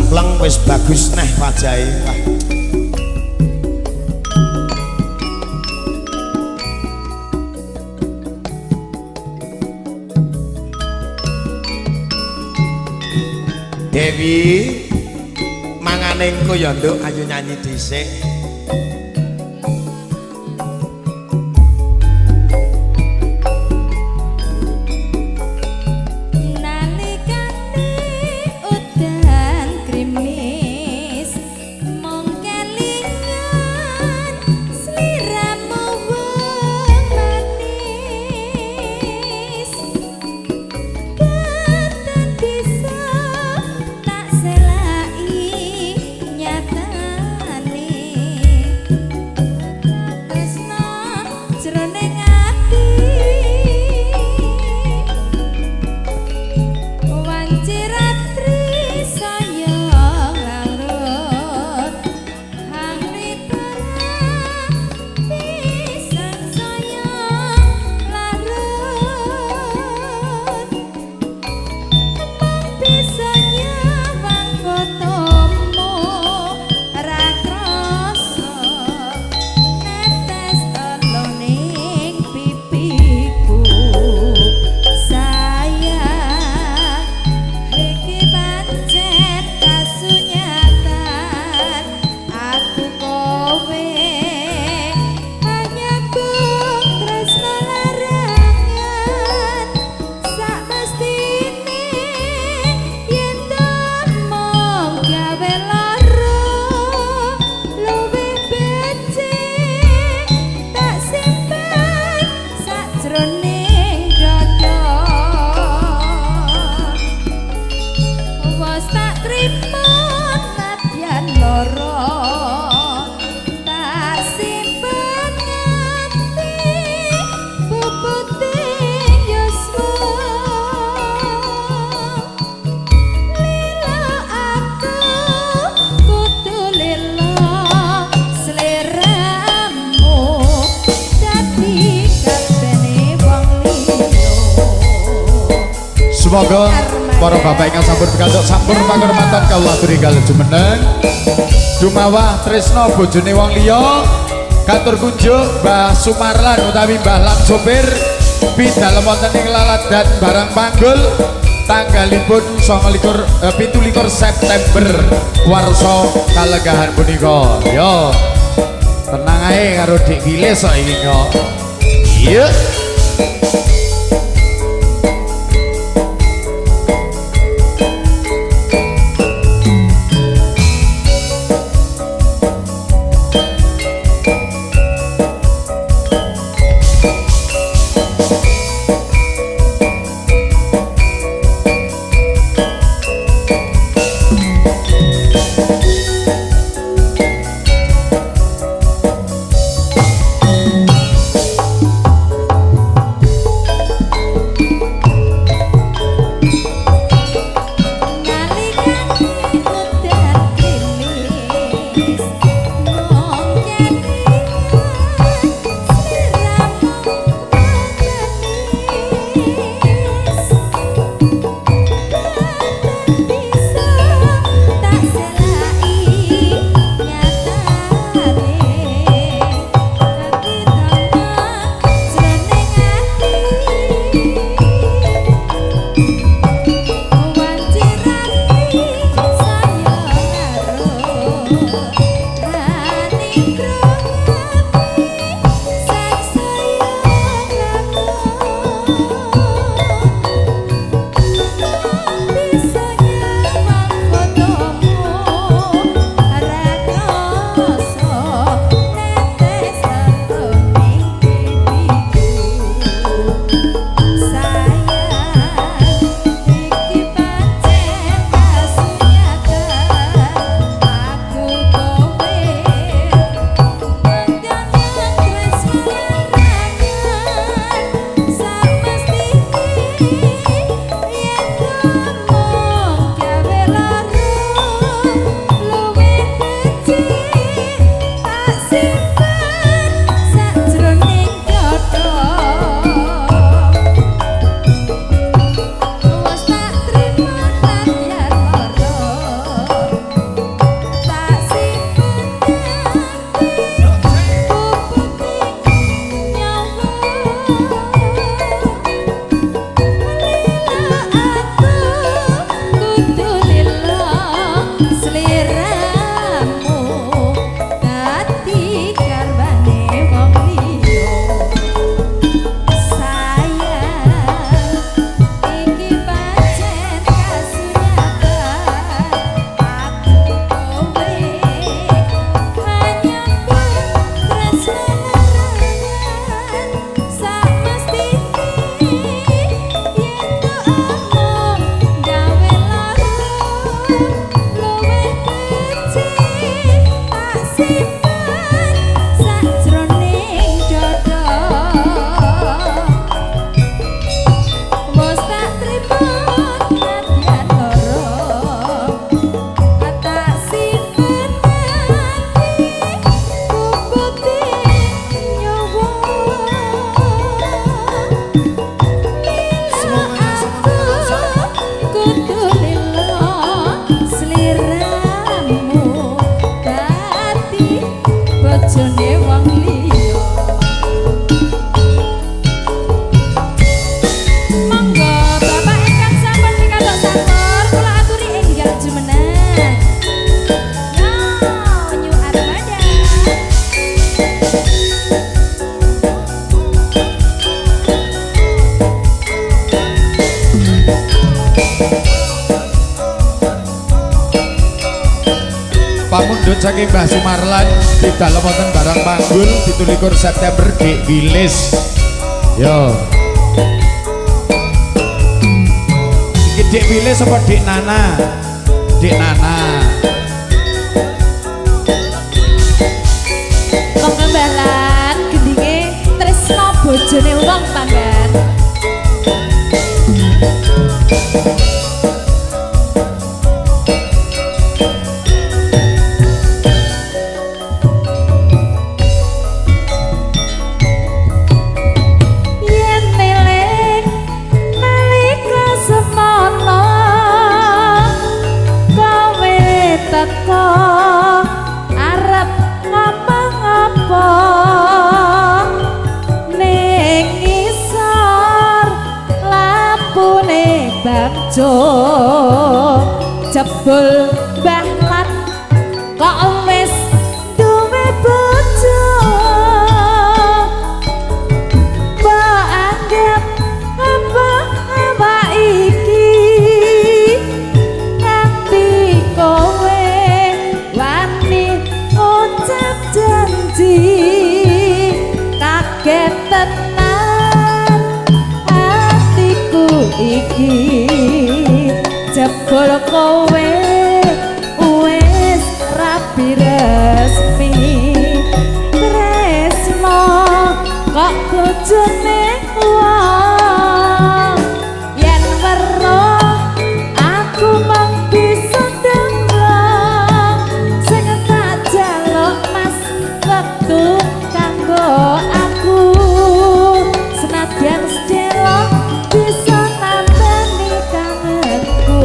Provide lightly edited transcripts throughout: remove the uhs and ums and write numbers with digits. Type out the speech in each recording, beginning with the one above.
cempleng wis bagus neh wajahe. Wah. Dewi mangane engko ya nduk ayo nyanyi dhisik. Semoga para bapak ingkang sampun pikantuk sampun panghormatan kawula tunggal jumeneng dumawah tresna bojone wong liya katur kunjuk Mbah Sumarlan utawi Mbah Lam sopir pidalem wonten ing Laladan Barang Panggul tanggalipun 17 September warsa kalenggahan punika. Yo tenang ae karo Dik Gilis kok iki kok. Iya. pamundhut saking Mbah Sumarlan didalem wonten barang panggul 17 September di Wilis. Yo. Iki Dik Wilis apa Dik Nana? Dik Nana. Wong kembalan gendinge tresno bojone wong panggan. Arep ngapa-ngapa ning isor lapune Bagjo jebul bahlan kok wis duwe bojo mbok anggap apa iki nganti kowe janji kaget tenan hatiku iki jebul kowe wis rapi resmi tresno kok bojone wong yen weruh aku mung bisa demrong sing tak jaluk waktu kanggo aku senadyan sedelo bisa nambani kangenku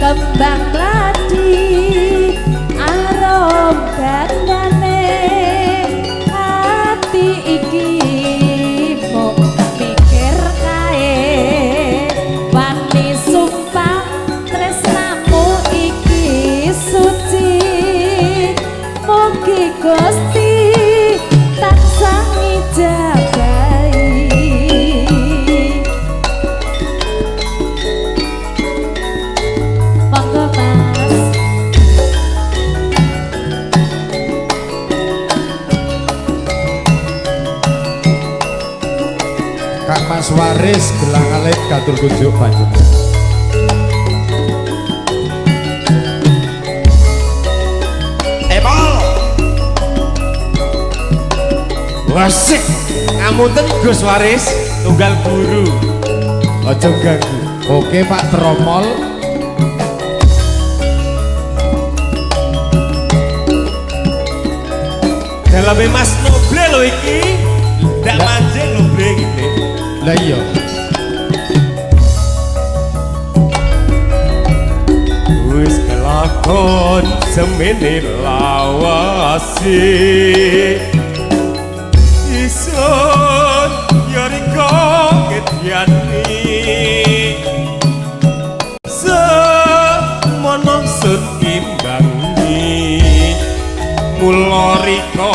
kembang mladi arom gandane hati iki mung mikir kae wani sumpah tresnamu iki suci mugi Gusti tansah ngijabahi monggo Mas Kang Mas Waris gelang alit katur kunjuk panjenengan. Wasik, ngamunten Gus Waris, tunggal guru. Aja ganggu. Oke Pak Tromol. Daleme Mas Noble lho iki. Ndak manjing Noble iki. Lah iya. Wis kelakon semene lawase. Isun yariko ketyani semono sun imbangi mula riko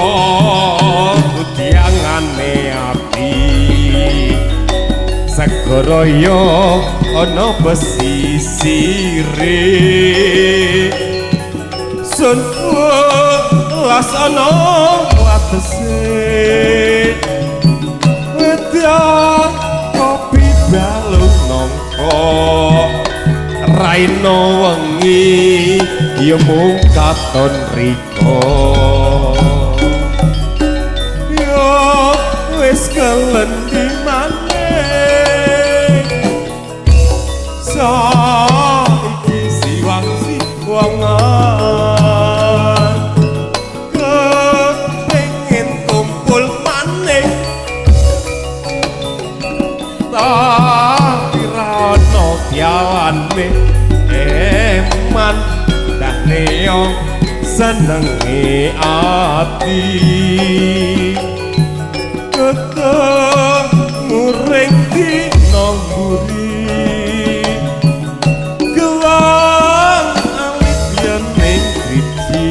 kudyangane ati segara yo ana pesisire sun lasana watese wedya kopi balung nangka raina wengi ya mung katon rika yo wis kelendi maneh saiki siwangan kepengin kumpul maneh tak kirana piawane eman daneo senenge ati ketemu ring dina mburi gelang alit yen ning driji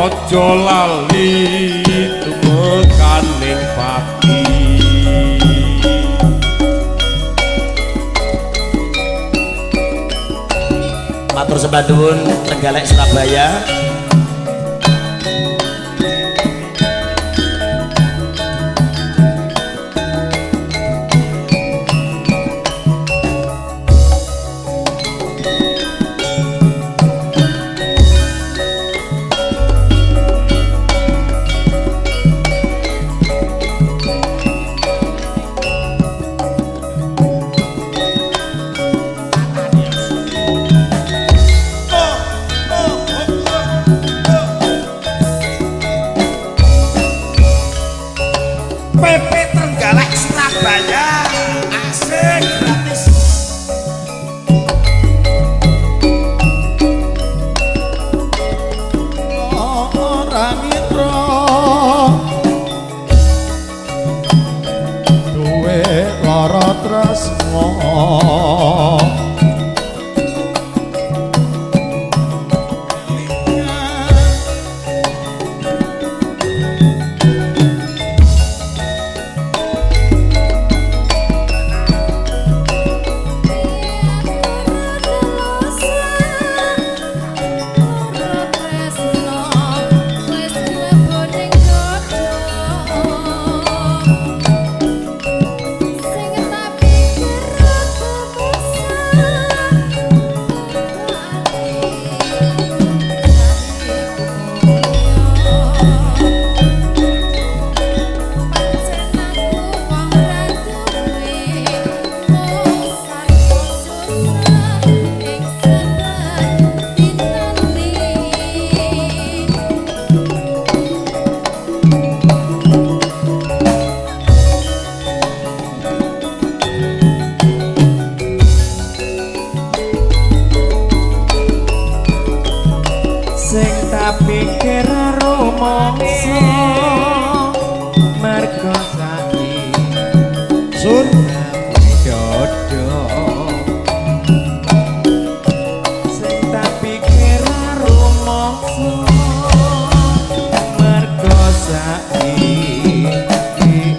aja lali tumekaning pati. matur sembah nuwun Trenggalek Surabaya. PP Trenggalek Surabaya asik gratis. Orang mitra duwe lara tresno Sing tak pikir rumangsa mergo saiki sun dodo. Sing tak pikir rumangsa mergo saiki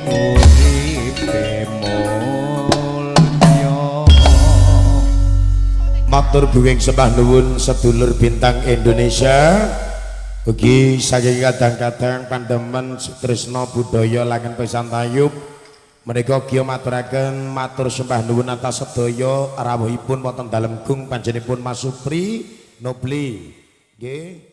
uripe mulya. Matur buwing sembah nuwun sedulur bintang Indonesia. Ugi saking kadang-kadang pandemen tresna budaya langen pisan tayub. Menika giya maturaken matur sembah nuwun atas sedaya rawuhipun wonten dalem gung panjenenganipun Mas Supri Nobli. Nggih.